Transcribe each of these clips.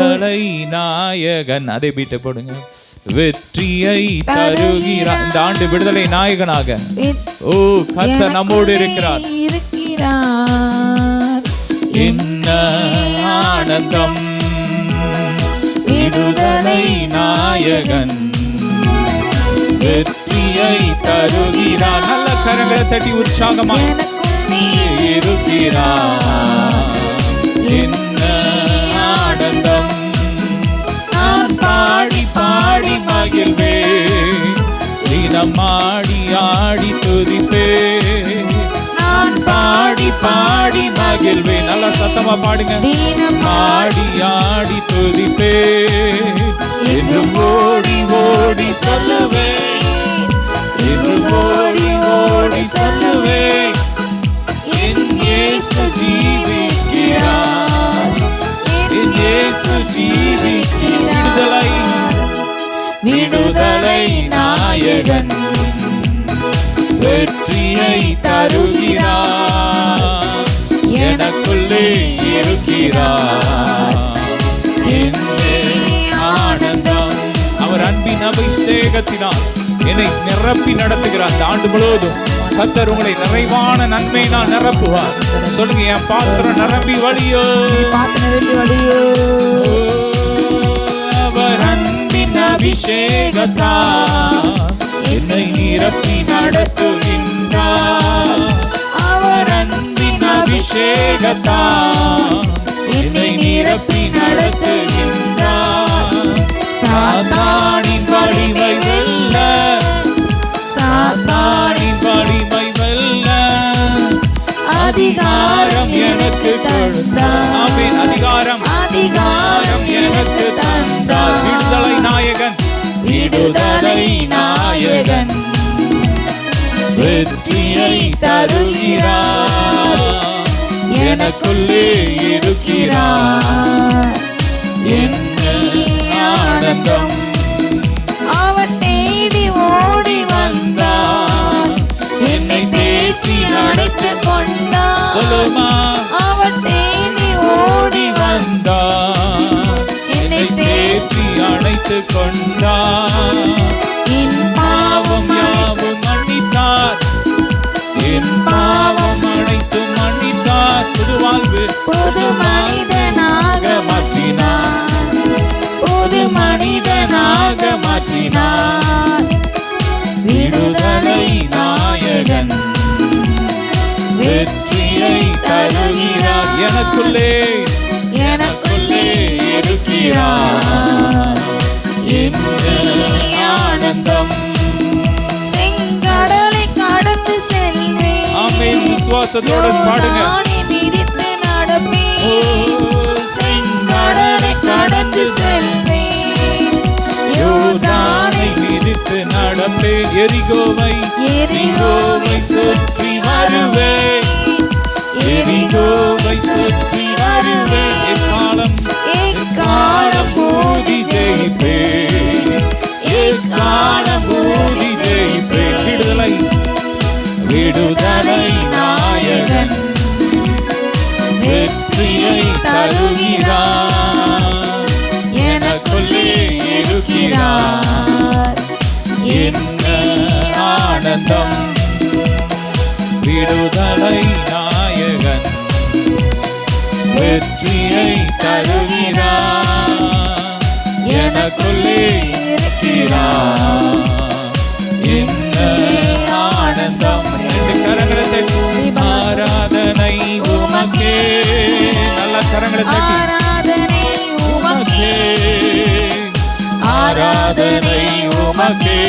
விடுதலை நாயகன். அதை பீட்ட போடுங்க. வெற்றியை தருகிறார். இந்த ஆண்டு விடுதலை நாயகனாக ஓ கர்த்தர் நம்மோடு இருக்கிறார். என்ன ஆனந்தம்! விடுதலை நாயகன் வெற்றியை தருகிறார். நல்ல கரங்களை தட்டி உற்சாகமாக இருக்கிறார். என்ன ஆனந்தம்! நான் பாடி பாடி மகிழ்வே, தினம் ஆடி ஆடி துதிப்பே. நான் பாடி பாடி மகிழ்வே. நல்லா சத்தமா பாடுங்க. ஆடி ஆடி துதிப்பே, என்றும் ஓடி ஓடி சொல்லுவே, என்றும் ஓடி ஓடி சொல்லுவே, என் இயேசு ஜீவிக்கிறார், என் இயேசு ஜீவிக்கிறார். விடுதலை நாயகன் வெற்றியை தருகிறார். எனக்குள்ளே இருக்கிறார். ஆனந்தம்! அவர் அன்பின் அபிஷேகத்தினால் என்னை நிரப்பி நடத்துகிறார். இந்த ஆண்டு முழுவதும் கர்த்தர் உங்களை நிறைவான நன்மையினால் நிரப்புவார். சொல்லுங்க, என் பாத்திரம் நிரம்பி வழியோ. அவர் அன்பின் அபிஷேகத்தால் என்னை நிரப்பி நடத்துகின்றார். அவர் அன்பின் அபிஷேகத்தால் என்னை நிரப்பி நடத்துகின்றார். சாத்தானின் வலிமை வெல்ல, சாத்தானின் வலிமை வெல்ல அதிகாரம் எனக்கு தந்தார். ஆமென். அதிகாரம் எனக்கு தந்தார். விடுதலை நாயகன், விடுதலை நாயகன் வெற்றியை தருகிறார். எனக்குள்ளே இருக்கிறார். என்ன ஆனந்தம்! அவர் தேடி ஓடி வந்தார், என்னை தேற்றி நடத்தி கொண்டார். சொல்லுமா, அவர் தேடி ஓடி வந்தார், என்னை தேற்றி அணைத்து கொண்டார். என் பாவம் யாவும் மன்னித்தார், என் பாவம் அனைத்து மன்னித்தார். புது வாழ்வு, புது மனிதனாக மாற்றினார், புது மனிதனாக மாற்றினார். விடுதலை நாயகன் வெற்றியை தருகிறார். எனக்குள்ளே இருக்கிறார். என்ன ஆனந்தம்! செங்கடலை கடந்து செல்வேன். ஆமென். விசுவாசத்தோடு பாடுங்க. செங்கடலை கடந்து செல்வேன், யோர்தானை மிதித்து நடப்பேன். எரிகோவை சுற்றி வருவேன், எரிகோவை சுற்றி வருவேன். எக்காலம் ஊதி ஜெயிப்பேன், எக்காலம் ஊதி ஜெயிப்பேன். விடுதலை நாயகன் வெற்றியை தருகிறார். எனக்குள்ளே இருக்கிறார். என்ன ஆனந்தம்! விடுதலை நாயகன் வெற்றியை தருகிறார். எனக்குள்ளே இருக்கிறார். என்ன ஆனந்தம்! கரங்களை தட்டி ஆராதனை உமக்கே. நல்ல கரங்களை தட்டி ஆராதனை உமக்கே, ஆராதனை உமக்கே,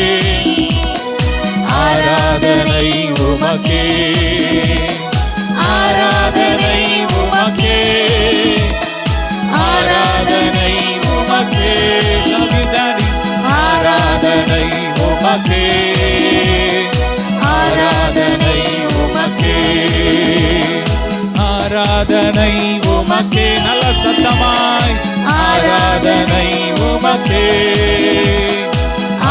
ஆராதனை உமக்கே, ஆராதனை உமக்கே, ஆராதனை உமக்கே. ஆராதனை உமக்கே, ஆராதனை உமக்கே, ஆராதனை உமக்கே. நல்ல சத்தமாய் ஆராதனை உமக்கே,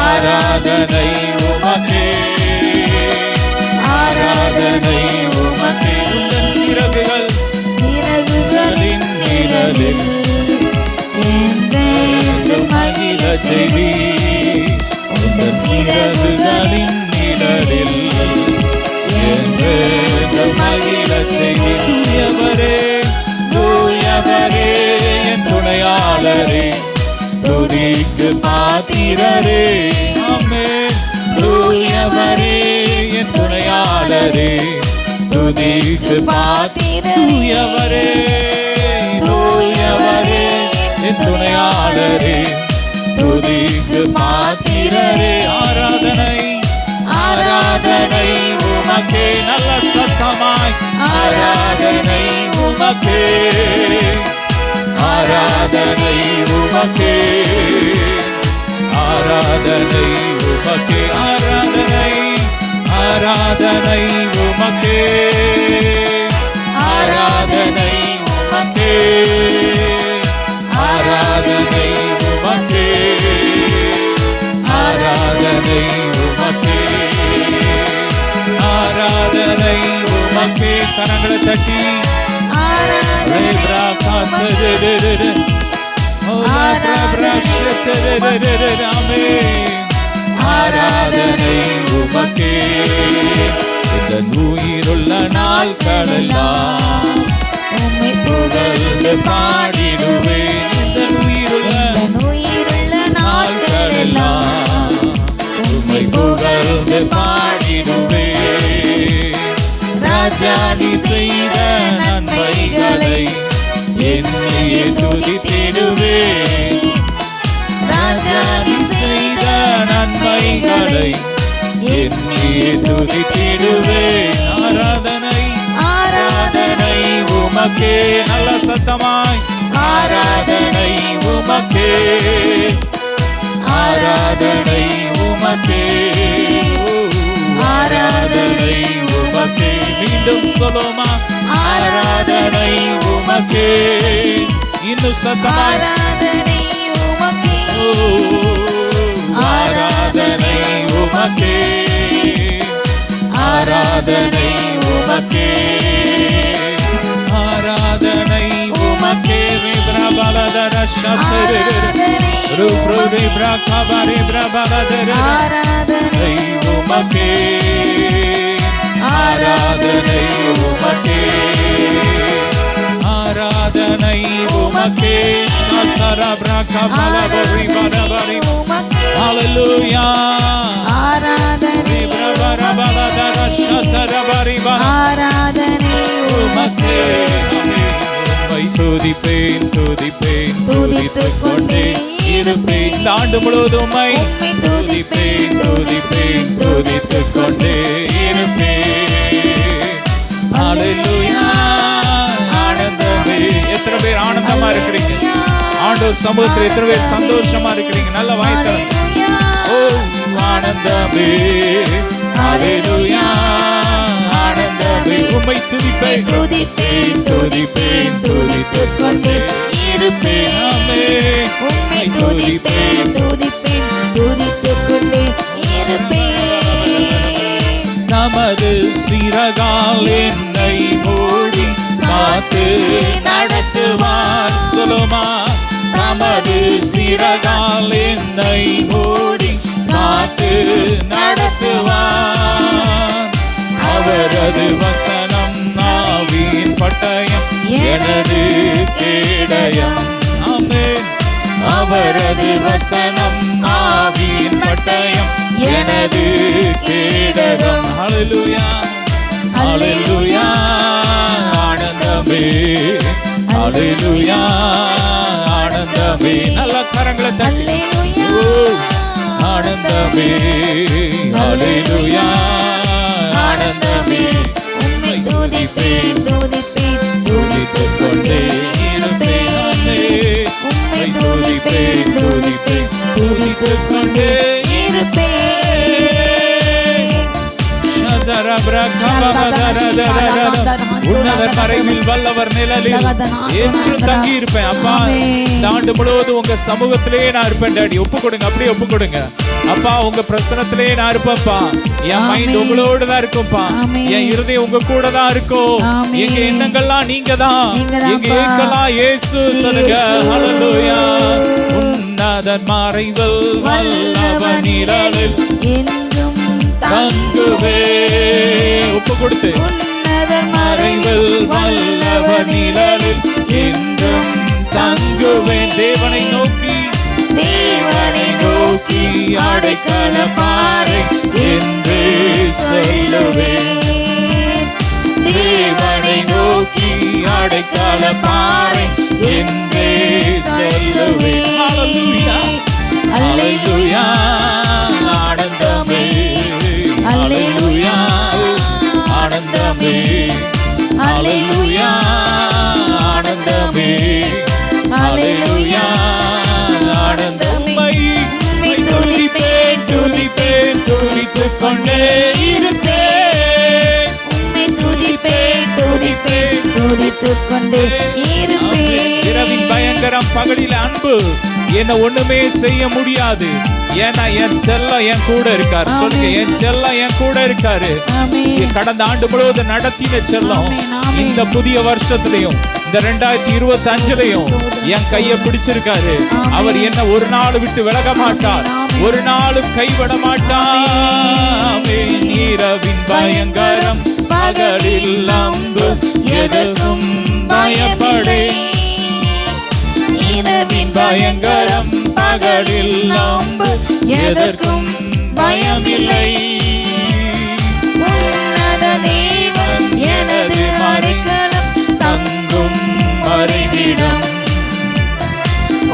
ஆராதனை உமக்கே, ஆராதனை உமக்கே. சிறகுகளின் நிழலில் துணையாளரே, துதிக்கு பாத்திரரே. ஆமென். தூயவரே என் துணையாளரே, துதிக்கு பாத்திரரே. தூயவரே என் துணையாளரே, துதிக்கு பாத்திரரே. ஆராதனை ஆராதனை உமக்கே. நல்ல சத்தமாய் ஆராதனை உமக்கே, ஆராதனை உமக்கே, ஆராதனை உமக்கே, ஆராதனை ஆராதனை உமக்கே, ஆராதனை உமக்கே, ஆராதனை உமக்கே, ஆராதனை உமக்கே, ஆராதனை உமக்கே. கரங்களை தட்டி ஆராதனை உமக்கே. இந்த உயிருள்ள நாட்களெல்லாம் உம்மை புகழ்ந்து பாடிடுவேன். இந்த உயிருள்ள நாட்களெல்லாம் உம்மை புகழ்ந்து பாடிடுவேன். ராஜா நீ செய்த நன்மைகளை என்னையே துதித்திடுவேன். ராஜா நீ செய்த நன்மைகளை என்னையே துதித்திடுவேன். ஆராதனை ஆராதனை உமக்கே. நல்ல சத்தமாய் ஆராதனை உமக்கே, ஆராதனை உமக்கே, ஆராதனை உமக்கே. மீண்டும் சொல்லுமா, ஆராதனை உமக்கே. இன்னும் சத்தமா ஆராதனை உமக்கே, ஆராதனை உமக்கே, ஆராதனை உமக்கே, ஆராதனை உமக்கே. பிரபலதர சச்சரே ரூப்ரோரே பிரகபரே பிரபலதர ஆராதனை உமக்கே, ஆராதனை உமக்கே, ஆராதனை உமக்கே. சச்சர பிரகபலபரி பரபரி ஹalleluya. ஆராதனை பிரபலதர சச்சர பரி ஆராதனை உமக்கே. உம்மை துதிப்பேன் துதிப்பேன் துதித்துக் கொண்டே இருப்பேன். இந்த ஆண்டு முழுவதும் உம்மை துதிப்பேன் துதிப்பேன் துதித்துக் கொண்டே இருப்பேன். ஹalleluya. ஆனந்தமே. எத்தனை பேர் ஆனந்தமா இருக்கிறீங்க? ஆண்டவர் சமூகத்தில் எத்தனை பேர் சந்தோஷமா இருக்கிறீங்க? நல்ல வாய்த்தல். ஓ ஆனந்தமே. ஹalleluya. ஆனந்தமே. உம்மை துதிப்பேன் துதிப்பேன் துதிப்பேன் துதித்துக் கொண்டே இருப்பேன். ஆமென். உம்மை துதிப்பேன் துதிப்பேன் துதித்துக் கொண்டே இருப்பேன். நமது சிறகால் என்னை மூடி காத்து நடத்துவார். சொல்லுமா, நமது சிறகால் என்னை மூடி காத்து நடத்துவார். அவரது வசனம் ஆவியின் பட்டயம் எனது கேடயம். ஆமென். அவரது வசனம் ஆவியின் பட்டயம் எனது கேடகம். ஹalleluya ஹalleluya. ஆனந்தமே ஹalleluya ஆனந்தமே. நல்ல கரங்களை தட்டி ஆனந்தமே ஹalleluya ஆனந்தமே. உம்மை துதிப்பேன் துதிப்பேன் துதித்துக் கொண்டே இருப்பேன். உம்மை துதிப்பேன் துதிப்பேன் துதித்துக் கொண்டே இருப்பேன். உன்னத மறைவில் வல்லவர் நிழலில் என்று தங்கி இருப்பேன். அப்பா, இந்த ஆண்டு முழுவதும் உங்க சமூகத்திலே நான் இருப்பேன். டாடி ஒப்பு கொடுங்க, அப்படியே ஒப்பு கொடுங்க. அப்பா, உங்க பிரசனத்திலே நான் இருப்பேன்ப்பா. என் மைண்ட் உங்களோட தான் இருக்கும்பா. என் இருதயம் உங்க கூட தான் இருக்கும். எங்க எண்ணங்கள்லாம் நீங்க தான். எங்க ஏக்கெல்லாம் இயேசு சொல்லுங்க. ஹalleluya. உன்னத மறைவில் வல்லவர் நிழலில் என்றும் தங்குவே. ஒப்பு கொடுத்து உன்னத மறைவில் வல்லவர் நிழலில் என்றும் தங்குவே. தங்குவேன். தேவனை நோக்கி அடைக்கல பாறை என்று சொல்லுவேன். தேவனை நோக்கி அடைக்கல பாறை என்று சொல்லுவேன். அல்லேலூயா அல்லேலூயா ஆனந்தமே. அல்லேலூயா ஆனந்தமே. அல்லேலூயா ஆனந்தமே. அல்லேலூயா ஆனந்தமே. துதிப்பேன் துதிப்பேன் துதித்துக் கொண்டே இருப்பேன். துதிப்பேன் துதிப்பேன் துதித்துக் கொண்டே இருப்பேன். இரவின் பயங்கரம், பகலில் அன்பு. என்ன ஒண்ணுமே செய்ய முடியாது. ஏன்னா என் செல்லம் என் கூட இருக்காரு. சொல்லுங்க, என் செல்லம் என் கூட இருக்காரு. கடந்த ஆண்டு முழுவதும் நடத்தின செல்லம் இந்த புதிய வருஷத்துலயும் இந்த 2025லயும் என் கைய பிடிச்சிருக்காரு. அவர் என்ன ஒரு நாள் விட்டு விலக மாட்டார், ஒரு நாளும் கைவிட மாட்டார். இரவின் பயங்கரம், பகலில் அம்பு, எதற்கும் பயப்படே. இரவின் பயங்கரம், பகலில் அம்பு, எதற்கும் பயமில்லை. உன்னத தேவன் எனது அடைக்கலம், தங்கும் மறைவிடம்.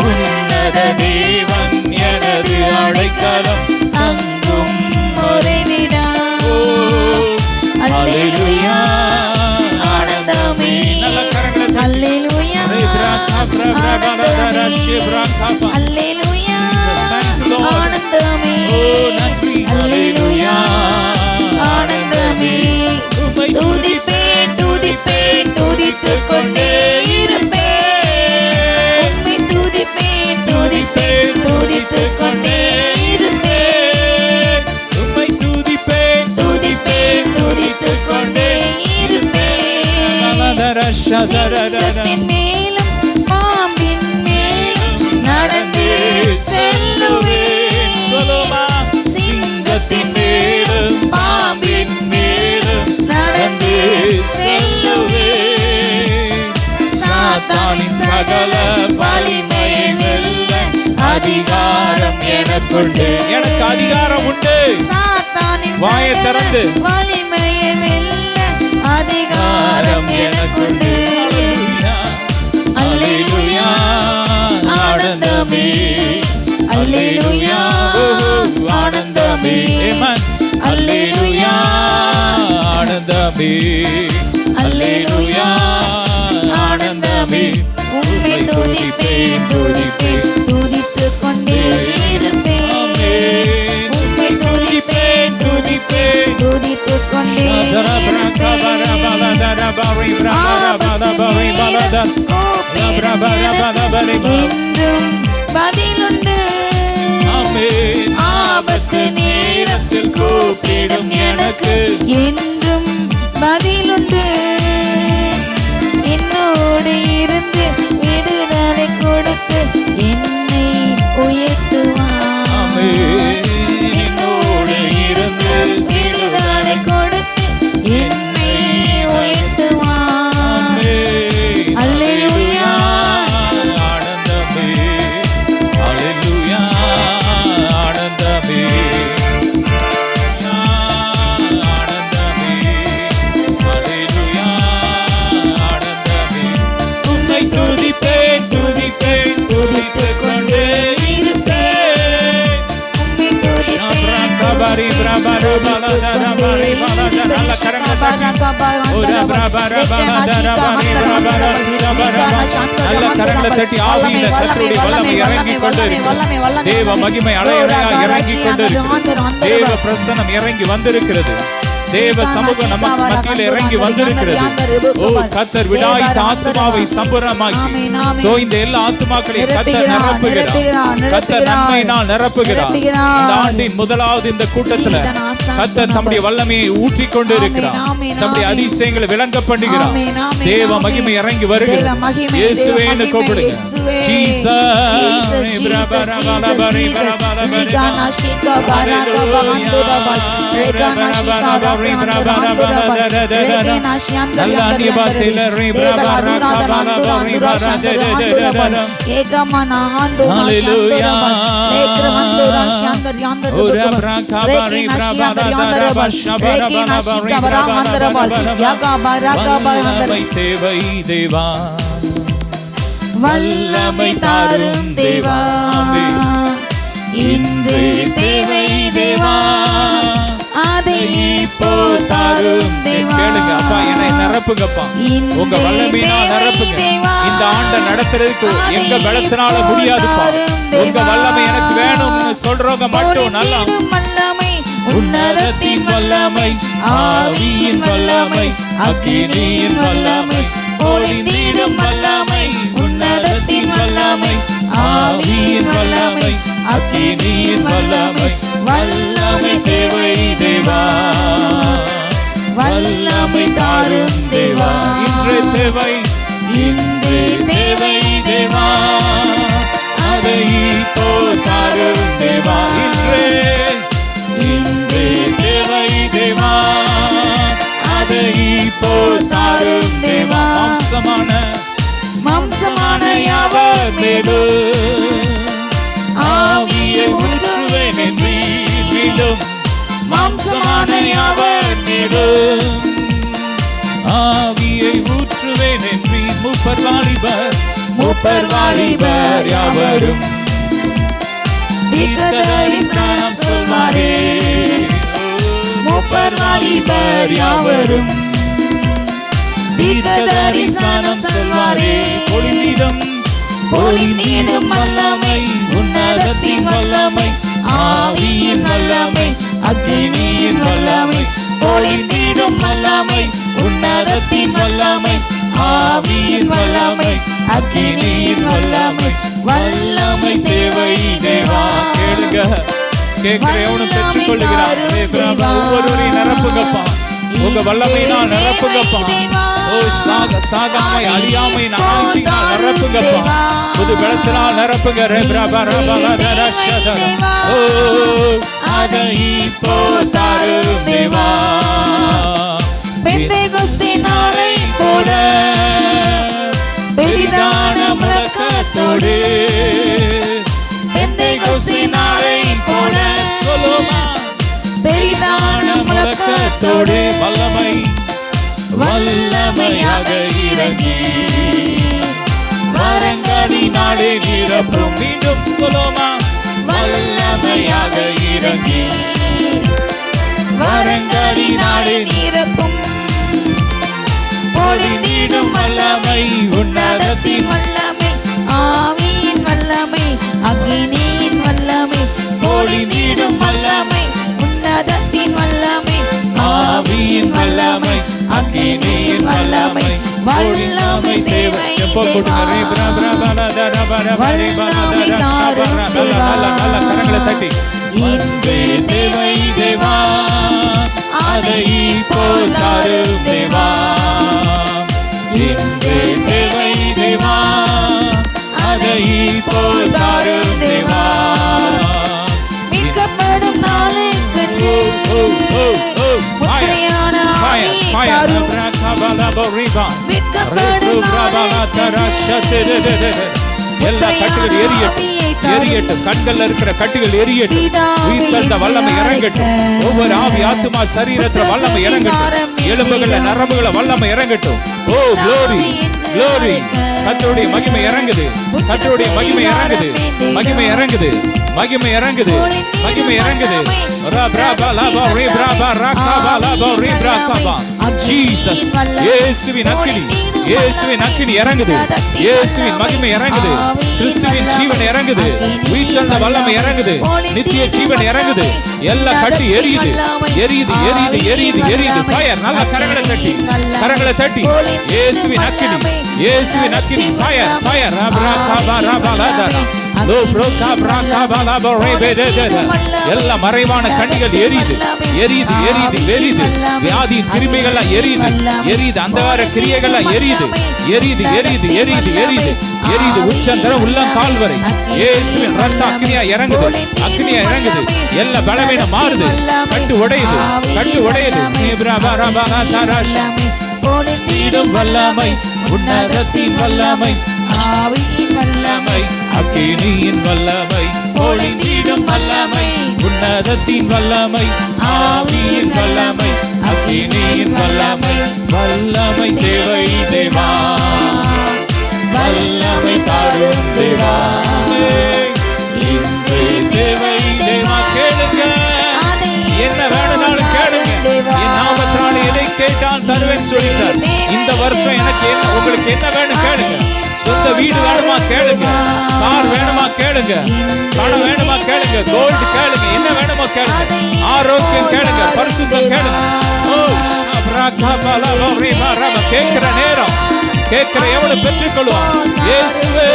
உன்னத தேவன் எனது அடைக்கலம், தங்கும் மறைவிடம். அல்லேலூயா ஆனந்தமே. அல்லேலூயா அல்லேலூயா ஆனந்தமே. அல்லேலூயா ஆனந்தமே. துதிப்பேன் துதிப்பேன் துதித்துக் கொண்டே இருப்பேன். உம்மை துதிப்பேன் துதிப்பேன் துதித்துக் கொண்டே இருப்பேன். உம்மை துதிப்பேன் துதிப்பேன் துதித்துக் கொண்டே இருப்பேன். சிங்கத்தின் மேலும் பாம்பின் மேலும் நடந்து செல்லுவேன். சிங்கத்தின் மேலும் பாம்பின் மேலும் நடந்து செல்லுவேன். சாத்தானின் சகல வலிமையை வெல்ல அதிகாரம் எனக்குண்டு. எனக்கு அதிகாரம் உண்டு. சாத்தானின் வாயை திறந்து வலிமையை வெல்ல அதிகாரம் எனக்குண்டு. அல்லேலூயா ஆனந்தமே. அல்லேலூயா ஆனந்தமே. அல்லேலூயா ஆனந்தமே. அல்லேலூயா ஆனந்தமே. உம்மை துதிப்பேன் துதிப்பேன் துதித்துக் கொண்டே இருப்பேன். உம்மை துதிப்பேன் துதிப்பேன் துதித்துக் கொண்டே இருப்பேன். என்றும் பதிலுண்டு. ஆபத்து நேரத்தில் கூப்பிடும் எனக்கு என்றும் பதிலுண்டு. என்னோடு இருந்து விடுதலை கொடுத்து என்னை உயர்த்துவார். என்னோடு இருந்து விடுதலை கொடுத்து என்னை உயர்த்துவார். அல்லேலூயா ஆனந்தமே. அல்லேலூயா ஆனந்தமே. ஆனந்தமே. அல்லேலூயா ஆனந்தமே. உம்மை துதிப்பேன் துதிப்பேன் துதித்துக் கொண்டே இருப்பேன். உம்மை துதிப்பேன் பிரபரி பிரபர பலதர பரி பலதர. நல்ல கரங்களை தட்டி நல்ல கரங்களை தட்டி ஆவியில கர்த்தருடைய வல்லமை இறங்கி கொண்டிருக்கிறது. தேவ மகிமை அலையலையாக இறங்கி கொண்டிருக்கிறது. தேவ பிரசன்னம் இறங்கி வந்திருக்கிறது. தேவ சமூகம் நம்ம மத்தியில் இறங்கி வந்திருக்கிறது. ஓ கர்த்தர் விடாய்த்த ஆத்மாவை சம்பூரணமாக்கி தோய்ந்த எல்லா ஆத்மாக்களையும் கர்த்தர் நிரப்புகிறார். கர்த்தர் நன்மையினால் நிரப்புகிறார். இந்த ஆண்டின் முதலாவது இந்த கூட்டத்தில் கர்த்தர் தம்முடைய வல்லமையை ஊற்றி கொண்டு இருக்கிறார். தம்முடைய அதிசயங்களை விளங்க பண்ணுகிறார். தேவ மகிமை இறங்கி வருகிறது. இயேசுவேன்னு கூப்பிடுங்க. ஜீசஸ் தேவை தேவா, வல்லமை தாரும் தேவா, இன்று தேவை தேவா, அதை இப்போ தாரும் தேவா. கேளுங்க அப்பா, என்னை நிரப்புங்கப்பா, உங்க வல்லமையினால் நிரப்புங்க. இந்த ஆண்டை நடத்துறதுக்கு எங்க பலத்தினால முடியாதுப்பா, உங்க வல்லமை எனக்கு வேணும்னு சொல்றவங்க மட்டும் நல்லா. உன்னதத்தின் வல்லமை, ஆவியின் வல்லமை, அக்கினியின் வல்லமை, ஒளிந்திடும் வல்லமை, உன்னதத்தின் வல்லமை, ஆவியின் வல்லமை, அக்கினியின் வல்லமை, வல்லமை தேவை தேவா, வல்லமை தாரும் தேவா, இன்று தேவை, இன்று தேவை தேவா, அதை இப்போ தாரும் தேவா, இன்று தேவை தேவா, அதை இப்போ தாரும் தேவா. மாம்சமான யாவர் மேலும் ஆவியை ஊற்றுவேன் என்று மீண்டும், மாம்சமான யாவர் மேலும் ஆவியை ஊற்றுவேன் என்று மூப்பர் வாலிபர் யாவரும் தீர்க்கதரிசனம் சொல்வாரே, மூப்பர் வாலிபர் யாவரும் தீர்க்கதரிசனம் சொல்வாரே. பொழிந்திடும் வல்லமை, உன்னதத்தின் வல்லமை, ஆவியின் வல்லமை, அக்கினியின் வல்லமை, பொழிந்திடும் வல்லமை, உன்னதத்தின் வல்லமை, ஆவியின் வல்லமை, அக்கினியின் வல்லமை, வல்லமை தேவை தேவா. கேளுங்க, கேட்கிறவனும் பெற்றுக் கொள்ளுகிறார். ஒவ்வொருவரையும் நிரப்புங்கப்பா, உங்க வல்லமையினால் நிரப்புங்கப்பா. ஓ சாகாமை அழியாமை நாட்டினால் நிரப்புங்கப்பா, புது பலத்தினால் நிரப்புங்க. ஓ அதை இப்போ தாரும் தேவா, பெந்தேகோஸ்தே நாளை போல பெரிதான முழக்கத்தோடு, பெந்தேகோஸ்தே நாளை போல பெரிதான முழக்கத்தோடு, வல்லமையாக இறங்கி வரங்களினாலே நிரப்பும். மீண்டும் சொல்லுமா, வல்லமையாக இறங்கி வரங்களினாலே நிரப்பும். பொழிந்திடும் வல்லமை, உன்னதத்தின் வல்லமை, ஆவியின் வல்லமை, அக்கினியின் வல்லமை, பொழிந்திடும் வல்லமை, உன்னதத்தின் வல்லமை, ஆவியின் வல்லமை, அக்கினியின் வல்லமை, வல்லமை தேவை தேவா, வல்லமை தாரும் தேவா, இன்று தேவை தேவா, அதை இப்போ தாரும் தேவா, இன்று தேவை தேவா, அதை இப்போ தாரும் தேவா. மீட்கப்படும் நாளுக்கென்று முத்திரையான ஆவியை தாரும், மீட்கப்படும் எல்லா கட்டுகள் எரியட்டும், கண்கள்ல இருக்கிற கட்டுகள் எரியட்டும், உயிர்த்தெழுந்த வல்லமை இறங்கட்டும். ஒவ்வொரு ஆவி ஆத்துமா சரீரத்துல வல்லமை இறங்கட்டும், எலும்புகள நரம்புகள வல்லமை இறங்கட்டும். ஓ glory glory, கர்த்தருடைய மகிமை இறங்குது, கர்த்தருடைய மகிமை இறங்குது, மகிமை இறங்குது, மகிமை இறங்குது, மகிமை இறங்குது. ஜீசஸ், இயேசுவின் அக்கினி, இயேசுவின் அக்கினி இறங்குது, இயேசுவின் மகிமை இறங்குது, கிறிஸ்துவின் ஜீவன் இறங்குது, உயிர்த்தெழுந்த வல்லமை இறங்குது, நித்திய ஜீவன் இறங்குது. எல்லா கட்டி எரியுது, எரியுது, எரியுது, எரியுது, எரியுது. ஃபயர். நல்ல கரங்களை தட்டி, கரங்களை தட்டி, இயேசுவின் அக்கினி, இயேசுவின் அக்கினி, ஃபயர், ஃபயர். எல்லா மறைவான கண்ணிகள் எரியுது எரியுது எரியுது எரியுது. வியாதி கிருமிகள் எரியுது எரியுது. அந்தகார கிரியைகள் எரியுது எரியுது எரியுது எரியுது எரியுது எரியுது. உச்சந்தரம் உள்ளம் கால் வரை இயேசுவின் ரத்த அக்னியா இறங்குது அக்னியா இறங்குது. எல்லா பலவீனம் மாறுது. கட்டு உடையுது கட்டு உடையுது. வல்லமை உன்னதத்தின் வல்லமை ஆவியின் வல்லமை அக்கினியின் வல்லமை ஒளிந்திடும் வல்லமை உன்னதத்தின் வல்லமை ஆவியின் வல்லமை அக்கினியின் வல்லமை வல்லமை தேவை தேவா வல்லமை தாரும் தேவா இன்று தேவை தேவா. கேளுங்க என்ன வேணும்னாலும் கேளுங்க. என் நாமத்தினால எதை கேட்டால் தருவேன் சொல்லிட்டார். இந்த வருஷம் எனக்கு என்ன உங்களுக்கு என்ன வேணும் கேளுங்க. சொந்த வீடு வேணுமா கேளுங்க. கார் வேணுமா கேளுங்க. பணம் வேணுமா கேளுங்க. கோல்டு கேளுங்க. என்ன வேணுமோ கேளுங்க. ஆரோக்கியம் கேளுங்க. பரிசுத்தம் கேளுங்க. கேட்கிற நேரம் கேட்கிற எவ்வளவு பெற்றுக்கொள்வான். இயேசுவே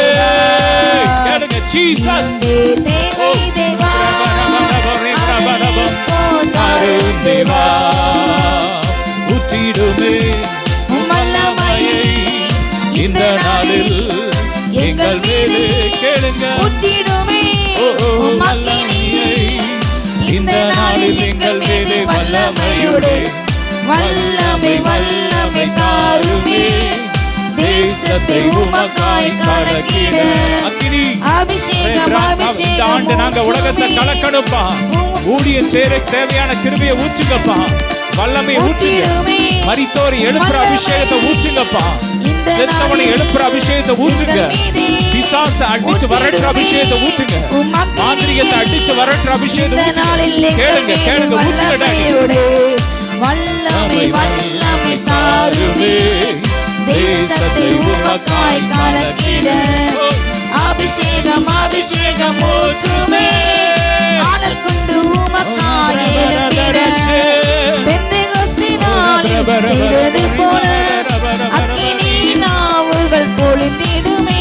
கேளுங்க. ஜீசஸ் தேவா ஊற்றிடுமே வல்லமையை இந்த நாளில் எங்கள் மீது கேளுங்க. ஊற்றிடுமே வல்லமையை இந்த நாளில் எங்கள் மீது வல்லமையோடு வல்லமை வல்லமை தாருமே தேசத்தை உமக்காய் கலக்கிட அக்கினி அபிஷேகம் இந்த ஆண்டு நாங்க உலகத்தை கலக்கணும்பா. ஊழிய சேர தேவையான கிருபையை ஊற்றுங்கப்பா. வல்லமையை ஊற்றுங்க. மரித்தோரை எழுப்புற அபிஷேகத்தை ஊற்றுங்கப்பா. செத்தவனை எழுப்புற அபிஷேகத்தை ஊற்றுங்க. பிசாசை அடிச்சு வரட்டுற அபிஷேகத்தை ஊற்றுங்க. மாந்திரிகத்தை அடிச்சு வரட்டுற அபிஷேகத்தை ஊற்றுங்க. கேளுங்க கேளுங்க ஊற்றுங்க. வல்லமை வல்லமை தாருமே தேசத்தை உமக்காய் கலக்கிட அபிஷேகம் அபிஷேகம் ஊற்றுமே ஆனல் கொண்டு உமக்காய் எழுப்பிட பெந்தெகோஸ்தினாலில் செய்தது போல அக்கினி நாவுகள் பொழிந்திடுமே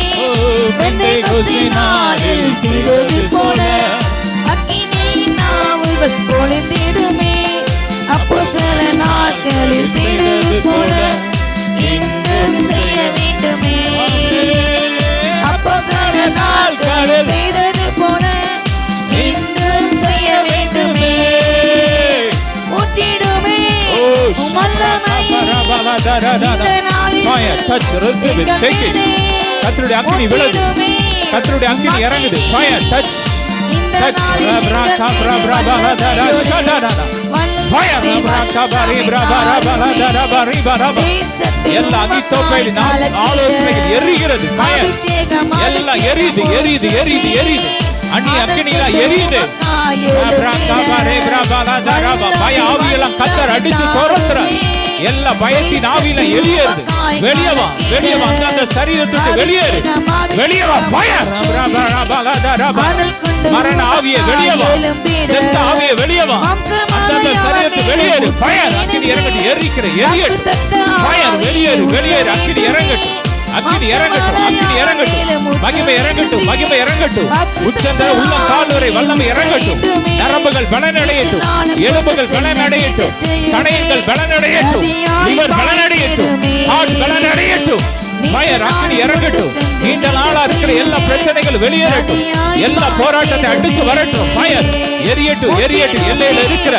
பெந்தெகோஸ்தினாலில் செய்தது போல அக்கினி நாவுகள் பொழிந்திடுமே அப்போஸ்தல நாட்களில் செய்தது போல இன்னும் செய்ய வேண்டுமே அப்போஸ்தல நாட்களில் செய்தது போல இன்னும் செய்ய வேண்டுமே ஊற்றிடுமே வல்லமை இந்த நாளில் கர்த்தருடைய அக்கினி விழுது. கர்த்தருடைய அக்கினி இறங்குது. ஃபயர் டச் டச் எல்லா அகித்தோப்பேலின் ஆலோசனைகள் எரிகிறது. எல்லாம் எரியுது எரியுது எரியுது எரியுது. அந்நிய அக்கினிகளா எரியுது. பய ஆவியெல்லாம் கத்தர் அடிச்சு துரத்துறார். எல்லா பயத்தின் ஆவியில வெளியேறுது. வெளியவா வெளியவா அந்த சரீரத்துக்கு வெளியேறு வெளியவா. ஃபயர் மரண ஆவிய வெளியவா. செத்த ஆவிய வெளியவா. அந்த சரீரத்து வெளியேறு. ஃபயர் அக்கினி இறங்கட்டு. எரிக்கிற எரியட்டு. ஃபயர் வெளியேறு வெளியேறு. அக்கினி இறங்கட்டும் அக்கினி இறங்கட்டும் அக்கினி இறங்கட்டும். மகிமை இறங்கட்டும் மகிமை இறங்கட்டும். உச்சந்தர உள்ளம் கால் வரை வல்லமை இறங்கட்டும். நரம்புகள் பலனடையட்டும். எலும்புகள் பலனடையட்டும். கணையங்கள் பலனடையட்டும். லிவர் பலனடையட்டும். ஹார்ட் பலனடையட்டும். ஃபயர் அக்கினி இறங்கட்டும். நீண்ட நாளா இருக்கிற எல்லா பிரச்சனைகள் வெளியேறட்டும். எல்லா போராட்டத்தை அடிச்சு வரட்டும். ஃபயர் எரியட்டும் எரியட்டும். எல்லையில இருக்கிற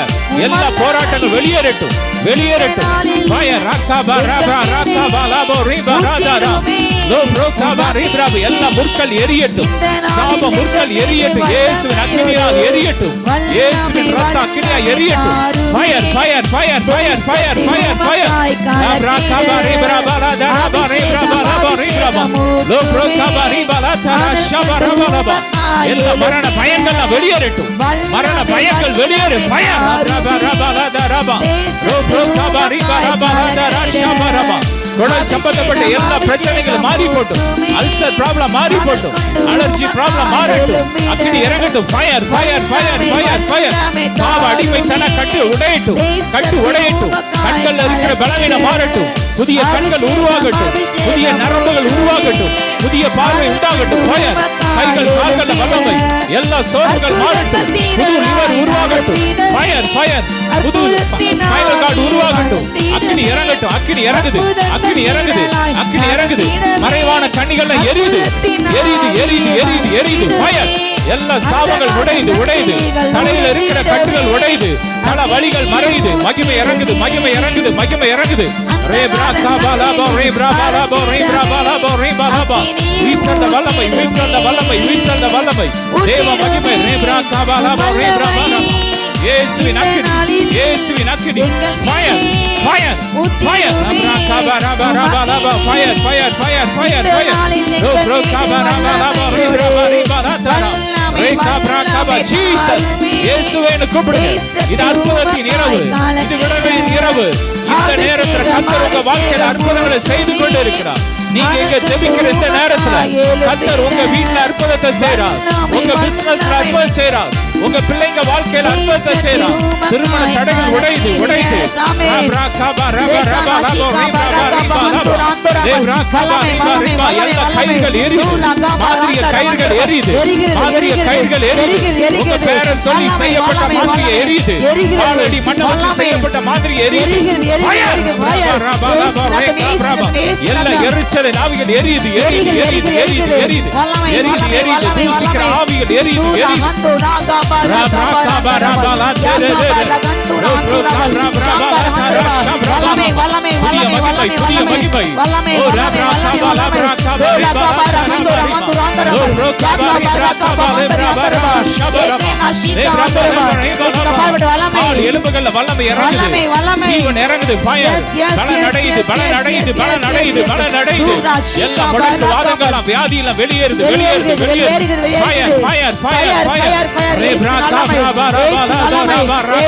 எல்லா போராட்டங்கள் வெளியேறட்டும் வெளியேறட்டும். ஃபயர் ராகாபா ராபா ராகாபா லாபோ ரிபா ராதாரா லோ ரோகாபா ரிப்ராபு. எல்லா முற்கள் எரியட்டும். சாப முற்கள் எரியட்டும். இயேசுவின் அக்கினியால் எரியட்டும். இயேசுவின் ரத்த அக்கினியால் எரியட்டும். Fire fire fire fire fire fire fire ராகாபா ரிப்ராபா ராதாரா ரிப்ராபா லாபோ ரிப்ராபா லோ ரோகாபா ரிபா லாதாரா ஷபா ரபா ரபா. எல்லா மரண பயங்கள் வெளியேறட்டும். மரண பயங்கள் வெளியேறு. ஃபயர் ரபா ரபா லாதாரா ரபா லோ ரோகாபா ரிபா ரபா லாதாரா ஷபா ரபா குடல் சம்பந்தப்பட்ட எல்லா பிரச்சனைகளும் மாறி போட்டும். அல்சர் ப்ராப்ளம் மாறி போட்டும். அலர்ஜி ப்ராப்ளம் மாறட்டும். அக்கினி இறங்கட்டும். Fire fire fire fire fire. பாவ அடிமைத்தன கட்டு உடையட்டும். கட்டு உடையட்டும். கண்கள்ல இருக்கிற பலவீனம் மாறட்டும். புதிய கண்கள் உருவாகட்டும். புதிய நரம்புகள் உருவாகட்டும். புதிய பார்வை உண்டாகட்டும். ஃபயர். கைகள் கால்கள் வல்லமை. எல்லா சோர்வுகள் மாறட்டும். புது லிவர் உருவாகட்டும். Fire fire. புது ஸ்பைனல் கார்டு உருவாகட்டும். அக்கினி இறங்கட்டும். அக்கினி இறங்குது. அக்கினி இறங்குது. அக்கினி இறங்குது. மறைவான கண்ணிகள்ல எரியுது. எரியுது எரியுது எரியுது எரியுது. ஃபயர். எல்லா சாபங்கள் உடையுது உடையுது. தலையில இருக்கிற கட்டுகள் உடையுது. தல வலிகள் மறையுது. மகிமை இறங்குது. மகிமை இறங்குது. மகிமை இறங்குது. ரேப்ரா காபாலாபா ரேப்ரா பாலாபா ரேப்ரா பாலாபா ரேப்ரா பாலாபா. வீட்டந்த வல்லமை வீட்டந்த வல்லமை வீட்டந்த வல்லமை. தேவ மகிமை ரேப்ரா காபாலாபா ரேப்ரா பாலாபா. இயேசுவின் அக்கினி இயேசுவின் அக்கினி. Fire fire fire. ரேப்ரா காபாலாபா ராபாலாபா. Fire fire fire fire fire. ரோ காபாலாபா ரேப்ரா பாலாபா. ஜீசஸ் இயேசுவே என்று கூப்பிடுங்க. இது அற்புதத்தின் இரவு. இது விடுதலையின் இரவு. இந்த நேரத்தில் கர்த்தர் உங்க வாழ்க்கையில அற்புதங்களை செய்து கொண்டு இருக்கிறார். நீங்க இங்க ஜெபிக்கிற இந்த நேரத்துல கர்த்தர் உங்க வீட்டுல அற்புதத்தை செய்றார். உங்க பிசினஸ்ல அற்புதம் செய்றார். உங்க பிள்ளைங்க வாழ்க்கையில அற்புதத்தை செய்றார். திருமண தடைகள் உடையுது உடையுது. ரபா கபா ரபா ரபா ரபா ரபா ரபா ரபா. தேவரா கபா ரபா ரபா. எல்லா கைகள் எரியுது. மாதிரிய கைகள் எரியுது. மாதிரிய கைகள் எரியுது. உங்க பேரை சொல்லி செய்யப்பட்ட மாதிரி எரியுது. ஆல்ரெடி மண்ணை வச்சு செய்யப்பட்ட மாதிரி எரியுது. எல்லா எரிச்சலின் ஆவிகள் எரியுது எரியுது எரியுது எரியுது எரியுது எரியுது எரியுது. பூசிக்கிற ஆவிகள் எரியுது எரியுது. புதிய மகிமை புதிய மகிமை. எலும்புகள்ல வல்லமை இறங்குது. ஜீவன் இறங்குது. ஃபயர். பலன் அடையுது பலன் அடையுது பலன் அடையுது பலன் அடையுது. எல்லா முடக்கு வாதங்கள்லாம் வியாதியில வெளியேறுது வெளியேறுது வெளியேறுது. Fire fire fire fire. ரேப்ரா காபா பாரா பாரா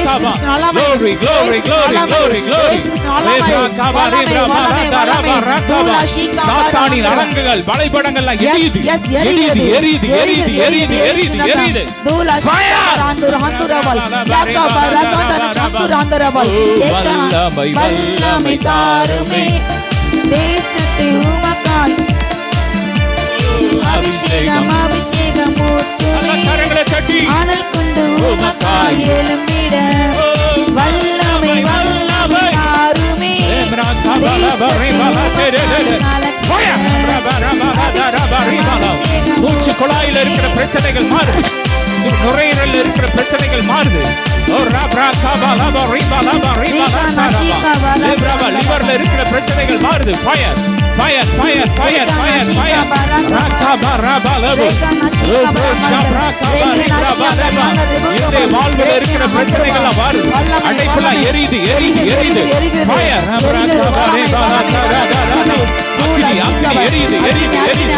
பாரா. glory glory glory glory glory. ரேப்ரா காபா ரேப்ரா பாரா பாரா பாரா. சாத்தானின் அலங்குகள் வளைபடங்கள்லாம் எரியுது எரியுது எரியுது எரியுது எரியுது எரியுது எரியுது. ஃபயர். வல்லமை தாருமே தேசத்தை உமக்காய். அபிஷேகம் அபிஷேகம் ஊற்றுமே. கரங்களை தட்டி அனல் கொண்டு உமக்காய் எழும்பிட. வல்லமை வல்லமை தாருமே மூச்சு குழாயில இருக்கிற பிரச்சனைகள் மாறுது. நுரையீரல்ல இருக்கிற பிரச்சனைகள் மாறுது. லிவர்ல இருக்கிற பிரச்சனைகள் மாறுது. Fire fire fire fire fire fire. இந்த வாழ்வுல இருக்கிற பிரச்சனைகள் மாறுது. அடைப்புலாம் எரியுது எரியுது எரியுது. ஃபயர். எரியுது எரியுது எரியுது.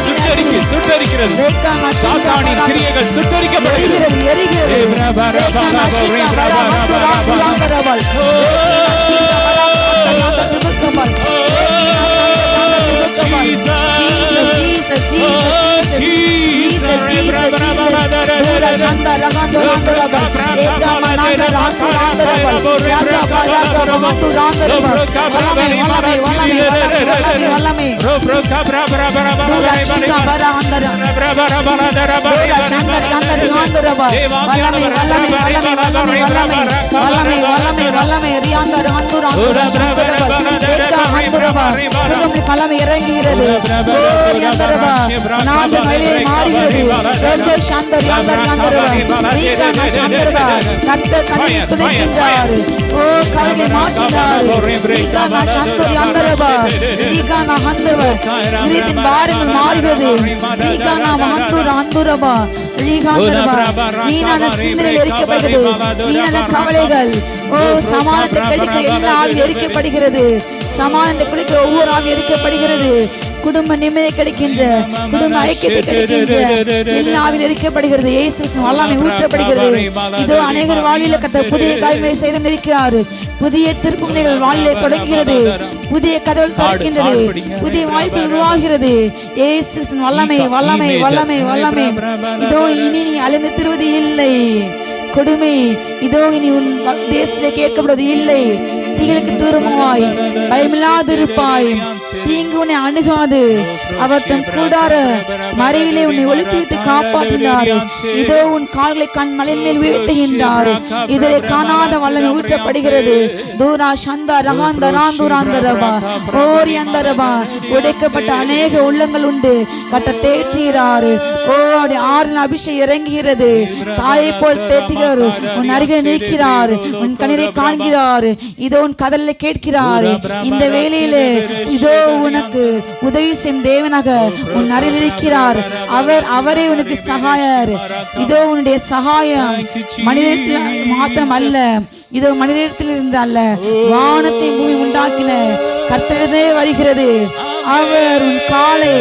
சுட்டரிக்கு சுட்டரிக்கிறது. சாத்தானின் கிரியைகள் சுட்டரிக்கப்படுகிறது. சமாதானத்தை குளிக்கிற ஒவ்வொரு ஆவி எரிக்கப்படுகிறது. குடும்ப நிம்மதி கிடைக்கின்ற, குடும்ப ஐக்கியத்தை கிடைக்கின்ற, எல்லாவில் இருக்கப்படுகிறது. இயேசுவின் வல்லமை ஊற்றப்படுகிறது. இதோ அநேகர் வாழ்வில கட்ட புதிய காரியங்களை செய்து இருக்கிறார். புதிய திருப்புமுனைகள் வாழ்விலே தொடங்குகிறது. புதிய கதவுகள் திறக்கின்றது. புதிய வாய்ப்பு உருவாகிறது. இயேசுவின் வல்லமை வல்லமை வல்லமை வல்லமை. இதோ இனி நீ அழிந்து திருவது இல்லை. கொடுமை இதோ இனி உன் தேசத்திலே கேட்கப்படுவது இல்லை. தீங்களுக்கு தூரமாய் பயமில்லாதிருப்பாய். தீங்கு உன்னை அணுகாது. அவர் தம் கூடார மறைவிலே உன்னை ஒளித்து காப்பாற்றினார். இதோ உன் கால்களை கண் மலையின் மேல் உயர்த்துகின்றார். இதிலே காணாத வல்லமை ஊற்றப்படுகிறது. தூரா சந்தா ரகாந்த ராந்துராந்தரபா ஓரி அந்தரபா. உடைக்கப்பட்ட அநேக உள்ளங்கள் உண்டு. கத்த தேற்றுகிறார். ஓ அவருடைய ஆறின் அபிஷேகம் இறங்குகிறது. தாயை போல் தேற்றுகிறார். உன் அருகே நிற்கிறார். உன் கண்ணீரை காண்கிறார். இதோ உன் கதலை கேட்கிறார். இந்த வேளையிலே இதோ உனக்கு உதவி செய்யும் தேவனாக உன் அருகில் இருக்கிறார். அவரே உனக்கு சகாயர். இதோ உன்னுடைய சகாயம் மனிதத்தில் மாத்திரம் அல்ல, இதோ மனிதத்தில் இருந்து அல்ல, வானத்தை பூமி உண்டாக்கின கர்த்தரே வருகிறது. அவர் உன் காலை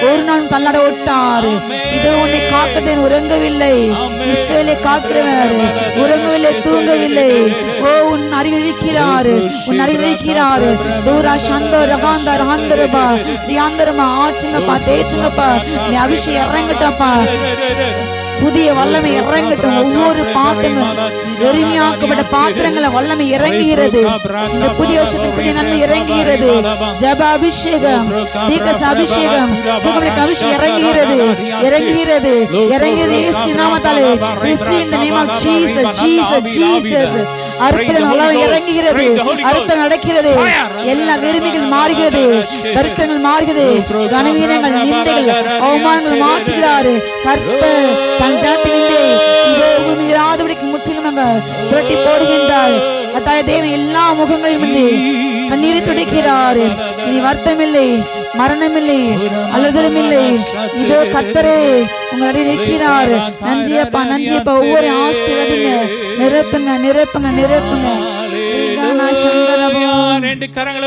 ஒரு நாள் தள்ளாட விட்டார். இதோ உன்னை காக்கத்தேன் உறங்கவில்லை. இஸ்ரவேலை காக்கிறவர் உறங்கவில்லை, தூங்கவில்லை. ஓ உன் அருகில் இருக்கிறார். உன் அருகில் இருக்கிறார். தூரா சந்தோ ரகாந்த ரகாந்தரபா தியாந்தரமா. ஆச்சுங்கப்பா, தேச்சுங்கப்பா. நீ அபிஷேகம் இறங்கட்டப்பா. புதிய வல்லமை இறங்கட்டும். ஒவ்வொரு பாத்திரங்களும் எளிமையாக்கப்பட்ட பாத்திரங்களை வல்லமை இறங்குகிறது. இந்த புதிய வருஷத்தின் புதிய நன்மை இறங்குகிறது. ஜப அபிஷேகம், தீர்க்க அபிஷேகம், சுகமளிக்க அபிஷேகம் இறங்குகிறது, இறங்குகிறது, இறங்குகிறது. இயேசு நாமத்தாலே receive in the name of Jesus, Jesus, Jesus. அற்புதம் வல்லமை இறங்குகிறது. அற்புதம் நடக்கிறது. எல்லா வெறுமைகள் மாறுகிறது. வருத்தங்கள் மாறுகிறது. கனவீனங்கள், நிந்தைகள், அவமானங்கள் மாற்றுகிறார் கர்த்தர். தன் ஜனத்தினின்றே இதோ பூமியிலாதபடிக்கு முற்றிலும் புரட்டி போடுகின்றார். கர்த்தாவே தேவன் எல்லா முகங்களிலும் கண்ணீரை துடைக்கிறார். இனி வருத்தமில்லை, மரணமில்லை, அழுதலுமில்லை. இதோ கர்த்தரே உங்களுடைய இருக்கிறார். நன்றியப்பா, நன்றியப்பா. ஒவ்வொரு ஆசீர்வதிங்க, நிரப்புங்க, நிரப்புங்க, நிரப்புங்க. ரெண்டு கரங்களை